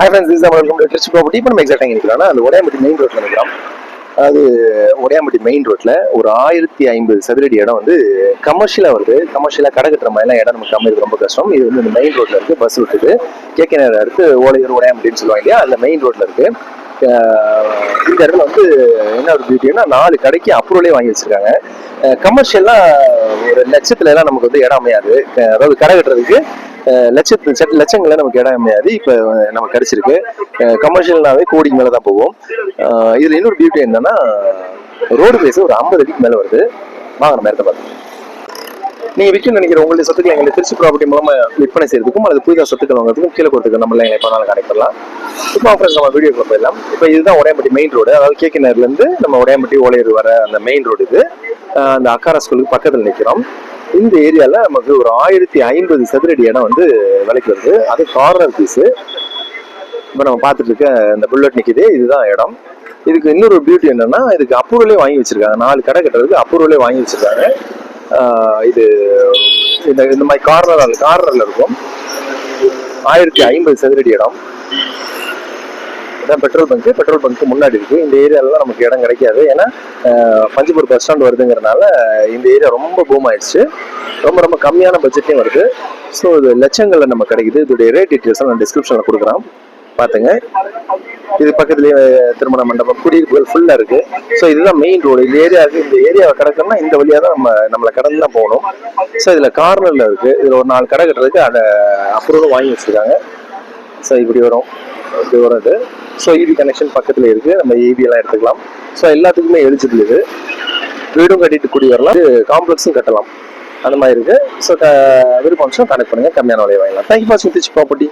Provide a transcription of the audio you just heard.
Hi friends, this is welcome to Trichy property. இப்போ நம்ம எக்ஸாக்டாக இருக்கிறோம்னா அந்த உடையாம்பட்டி மெயின் ரோட்ல இருக்கிறோம். அதாவது உடையாம்பட்டி மெயின் ரோட்ல ஒரு 1050 சதுரடி இடம் வந்து கமர்ஷியலாக வருது. கமர்ஷியலாக கடை கட்டுற மாதிரிலாம் இடம் நமக்கு அமைது ரொம்ப கஷ்டம். இது வந்து இந்த மெயின் ரோட்ல இருக்கு. பஸ் விட்டுது கேகேஆர் அடுத்து ஓலையூர் உடையாம்பட்டின்னு சொல்லுவாங்க இல்லையா, அந்த மெயின் ரோட்ல இருக்கு. இந்த இடத்துல வந்து என்ன ஒரு பியூட்டின்னா 4 கடைக்கு அப்ரூவலே வாங்கி வச்சிருக்காங்க. கமர்ஷியல்லாம் ஒரு லட்சத்துல எல்லாம் நமக்கு வந்து இடம் அமையாது. அதாவது கடை கட்டுறதுக்கு லட்சங்கள்ல நமக்கு இடம் அமையாது. இப்ப நமக்கு கிடைச்சிருக்கு. கமர்ஷியல்னாவே கோடிக்கு மேலதான் போகும். இதுல இன்னொரு பியூட்டி என்னன்னா, ரோடு பேஸ் ஒரு 50 அடிக்கு மேல வருது. வாங்க நம்ம இடத்த பார்த்து. நீங்க விற்க நினைக்கிற உங்களுடைய சொத்துக்களை எங்களுக்கு திருச்சி ப்ராப்பர்ட்டி மூலமா விற்பனை செய்யறதுக்கும் அல்லது புதிதாக சொத்துக்கள் வாங்குறதுக்கும் கீழே கொடுத்துருக்க நம்மள எப்போனாலும் கனெக்ட் இப்போ ஃப்ரெண்ட்ஸ் நம்ம வீடியோக்குள்ள போயிடலாம். இப்போ இதுதான் உடையாம்பட்டி மெயின் ரோடு. அதாவது கேகேஆர்ல இருந்து நம்ம உடையாம்பட்டி ஓலையூர் வர அந்த மெயின் ரோடு இது. அந்த அக்காரா ஸ்கூலுக்கு பக்கத்தில் நிற்கிறோம். இந்த ஏரியால நமக்கு ஒரு 1050 சதுரடி இடம் வந்து விலைக்கு வருது. அது கார்னர் பீஸு. இப்போ நம்ம பார்த்துட்டு இருக்க இந்த புல்லட் நிற்கிது, இதுதான் இடம். இதுக்கு இன்னொரு பியூட்டி என்னன்னா, இதுக்கு அப்ரூவலே வாங்கி வச்சிருக்காங்க. 4 கடை கட்டுறதுக்கு அப்ரூவலே வாங்கி வச்சிருக்காங்க. இது இந்த மாதிரி கார்னர்ல இருக்கும். 1050 சதுரடி இடம். இதான் பெட்ரோல் பங்க் முன்னாடி இருக்கு. இந்த ஏரியால நமக்கு இடம் கிடைக்காது. ஏன்னா பஞ்சிபூர் பஸ் ஸ்டாண்ட் வருதுங்கிறதுனால இந்த ஏரியா ரொம்ப பூம் ஆயிடுச்சு. ரொம்ப கம்மியான பட்ஜெட்டையும் வருது. ஸோ இது லட்சங்கள்ல நம்ம கிடைக்குது. இதோடைய ரேட் டீட்டெயில்ஸ் நான் டிஸ்கிரிப்ஷன்ல கொடுக்குறேன், பாத்துங்க. இது பக்கத்துலயே திருமண மண்டபம், குடியிருப்புகள் ஃபுல்லா இருக்கு. ஸோ இதுதான் மெயின் ரோடு. இந்த ஏரியாவை கிடக்கணும்னா இந்த வழியா தான் நம்மளை கடந்து தான் போகணும். ஸோ இதுல கார்னர்ல இருக்கு. இதுல ஒரு 4 கடை கட்டுறதுக்கு அதை அப்ரூவலும் வாங்கி வச்சிருக்காங்க. ஸோ இப்படி வரும் இது. ஸோ இபி கனெக்ஷன் பக்கத்துல இருக்கு. நம்ம இபி எல்லாம் எடுத்துக்கலாம். ஸோ எல்லாத்துக்குமே எலிஜிபிள். இது வீடும் கட்டிட்டு குடி வரலாம், காம்ப்ளெக்ஸும் கட்டலாம், அந்த மாதிரி இருக்கு. ஸோ விருப்பம் கனெக்ட் பண்ணுங்க, கம்மியான விலையை வாங்கலாம். Thank you for Trichy property.